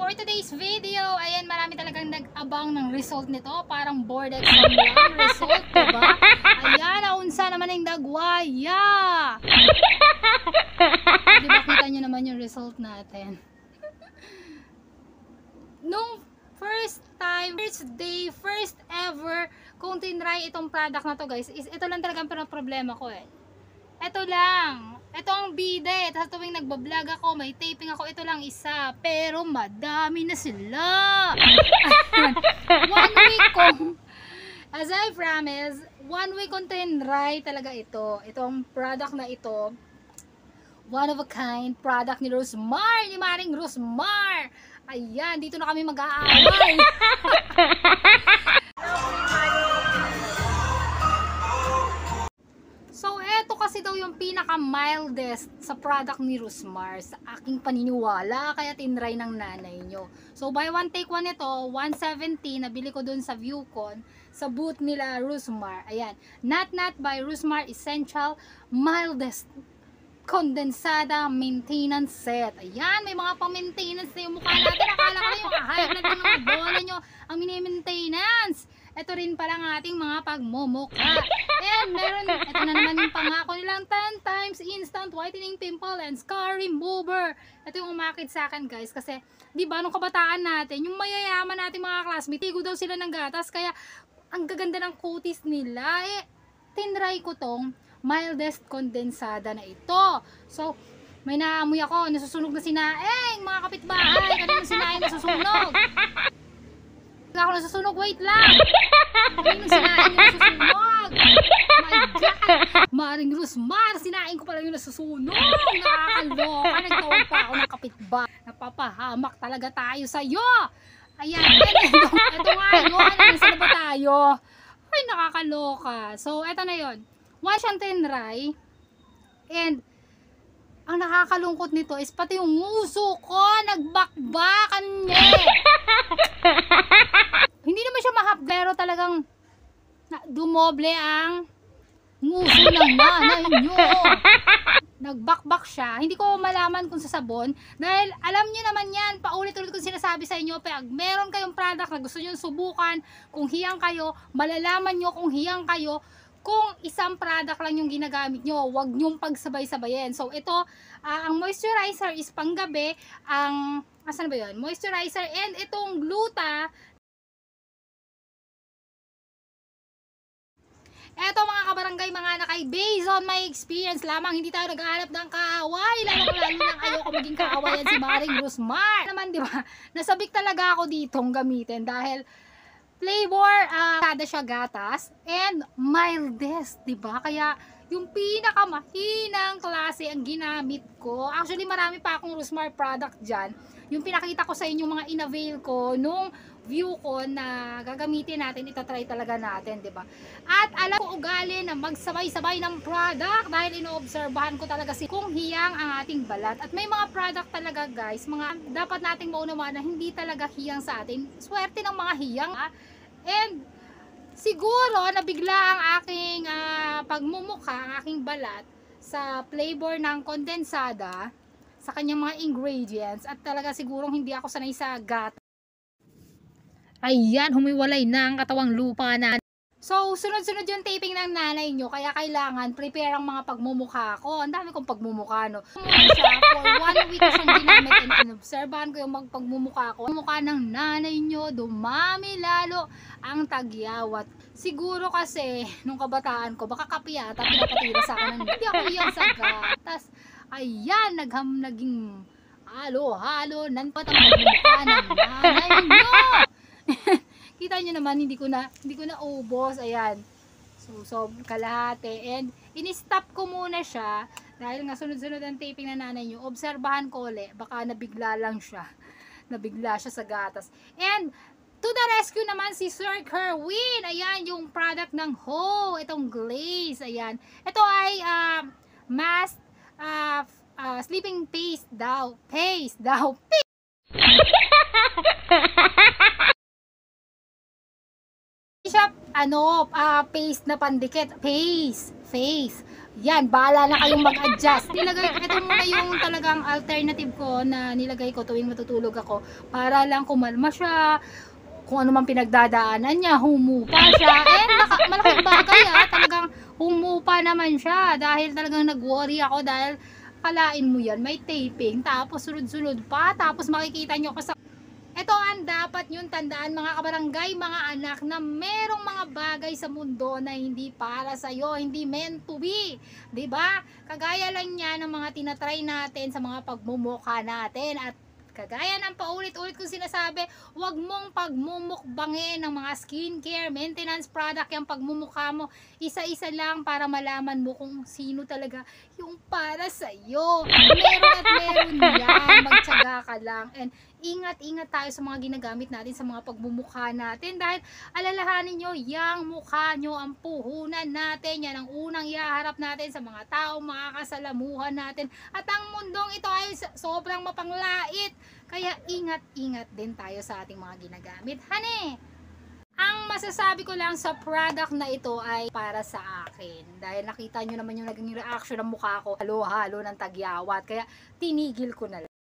for today's video, ayan, marami talagang nag-abang ng result nito. Parang board exam lang result, diba? Ayan, naunsa naman yung dagwaya. Diba, kita nyo naman yung result natin. Nung first time, first day, first ever, kung tinry itong product na to guys, is ito lang talagang problema ko eh. Ito lang. Ito ang bida eh. Tapos tuwing nagbablog ako, may taping ako, ito lang isa. Pero madami na sila. One week kong, as I promise, 1 week kong tinry talaga ito. Itong product na ito. One of a kind product ni Rosmar, ni Maring Rosmar. Ayan, dito na kami mag-aaway. So, eto kasi daw yung pinaka-mildest sa product ni Rosmar sa aking paniniwala, kaya tinry ng nanay nyo. So, buy one take one ito, 170, nabili ko dun sa Viewcon, sa booth nila Rosmar. Ayan, Not by Rosmar Essential Mildest Condensada Maintenance Set. Ayan, may mga pang-maintenance na yung mukha natin. Akala ka na yung kahayag na ng mga bola nyo ang mini-maintenance. Ito rin pala ang ating mga pagmumukha. And meron, ito na naman yung pangako nilang 10 times instant whitening pimple and scar remover. Ito yung umakit sa akin guys. Kasi, di ba, nung kabataan natin, yung mayayaman natin mga classmates, tigo daw sila ng gatas. Kaya, ang gaganda ng kutis nila. Eh, tinry ko tong mildest condensada na ito. So, may naamoy ako, nasusunog na sinaing, mga kapitbahay. Kanina sinaing nasusunog. Ako nasusunog, wait lang. Kanina sinaing yung nasusunog. My God. Maring Rosmar, sinaing ko pala yung nasusunog. Nakakaloka. Nagtawag pa ako ng kapitbahay. Napapahamak talaga tayo sa'yo. Ayan, ito nga yun. Nasa na ba tayo? Ay, nakakaloka. So, ito na yun. One siyang tinry. And, ang nakakalungkot nito is pati yung nguso ko, nagbakbakan niya. Hindi naman siya mahap, pero talagang dumoble ang nguso ng nanay nyo. Nagbakbak siya. Hindi ko malaman kung sa sabon. Dahil alam niyo naman yan, paulit-ulit kong sinasabi sa inyo, pag meron kayong product na gusto nyo subukan, kung hiyang kayo, malalaman nyo kung hiyang kayo, kung isang product lang yung ginagamit nyo, huwag nyong pagsabay-sabayin. So, ito, ang moisturizer is panggabi, ang, asan ba yun? Moisturizer, and itong gluta, eto mga kabarangay, mga nakay, based on my experience lamang, hindi tayo nag-aanap ng kaaway, lalo lang ayoko maging kaawayan si Maring Rosmar. Naman, di ba? Nasabik talaga ako ditong gamitin dahil flavor, kada siya gatas, and mildest, diba? Kaya, yung pinakamahinang klase ang ginamit ko. Actually, marami pa akong Rosmar product dyan. Yung pinakita ko sa inyo, mga in-avail ko, nung Viewcon na gagamitin natin, itatry talaga natin, diba? At alam ko ugali na magsabay-sabay ng product dahil inoobserbahan ko talaga kung hiyang ang ating balat. At may mga product talaga guys, mga dapat nating maunawaan na hindi talaga hiyang sa atin. Swerte ng mga hiyang. And siguro nabigla ang aking pagmumukha, ang aking balat sa flavor ng kondensada, sa kanyang mga ingredients, at talaga sigurong hindi ako sanay sa gat. Ayan, humiwalay na ang katawang lupa na. So, sunod-sunod yung taping ng nanay nyo, kaya kailangan prepare ang mga pagmumukha ko. Ang dami kong pagmumukha, no? Siya, for 1 week ko siyang ginamit, and inobserbahan ko yung magpagmumukha ko. Ang mukha ng nanay nyo, dumami lalo ang tagyawat. Siguro kasi, nung kabataan ko, baka kapiyata, pinapatira sa akin, hindi ako iyan sa gatas. Ayan, naging halo-halo, nanpat ang pagmumukha ng nanay nyo. Kita nyo naman, hindi ko na ubos. Ayan. So kalahati. And, in-stop ko muna siya. Dahil nga sunod-sunod ang taping na nanay nyo. Obserbahan ko ulit. Baka nabigla lang siya. Nabigla siya sa gatas. And, to the rescue naman si Sir Kerwin. Ayan, yung product ng Ho. Itong glaze. Ayan. Ito ay, mask, sleeping paste daw. paste na pandikit. Face. Yan, bahala na kayong mag-adjust. Ito muna yung talagang alternative ko na nilagay ko tuwing matutulog ako para lang kumalma siya. Kung ano man pinagdadaanan niya, humupa siya. Malaking bagay talagang humupa naman siya dahil talagang nag-worry ako dahil kalain mo yan, may taping, tapos sunod-sunod pa, tapos makikita nyo ko sa ito ang dapat nyong tandaan mga kabarangay, mga anak, na merong mga bagay sa mundo na hindi para sa'yo, hindi meant to be. 'Di ba? Kagaya lang yan ng mga tinatry natin sa mga pagmumukha natin at kagaya ng paulit-ulit kong sinasabi, huwag mong pagmumukbangin ng mga skincare, maintenance product, yung pagmumukha mo. Isa-isa lang para malaman mo kung sino talaga yung para sa'yo. Meron at meron yan. Magtyaga ka lang. And ingat-ingat tayo sa mga ginagamit natin sa mga pagmumukha natin dahil alalahanin nyo, yang mukha nyo ang puhunan natin, yan ang unang ihaharap natin sa mga taong makakasalamuhan natin at ang mundong ito ay sobrang mapanglait, kaya ingat-ingat din tayo sa ating mga ginagamit. Hane, ang masasabi ko lang sa product na ito ay para sa akin dahil nakita nyo naman yung naging reaction ng mukha ko, halo-halo ng tagyawat, kaya tinigil ko na lang.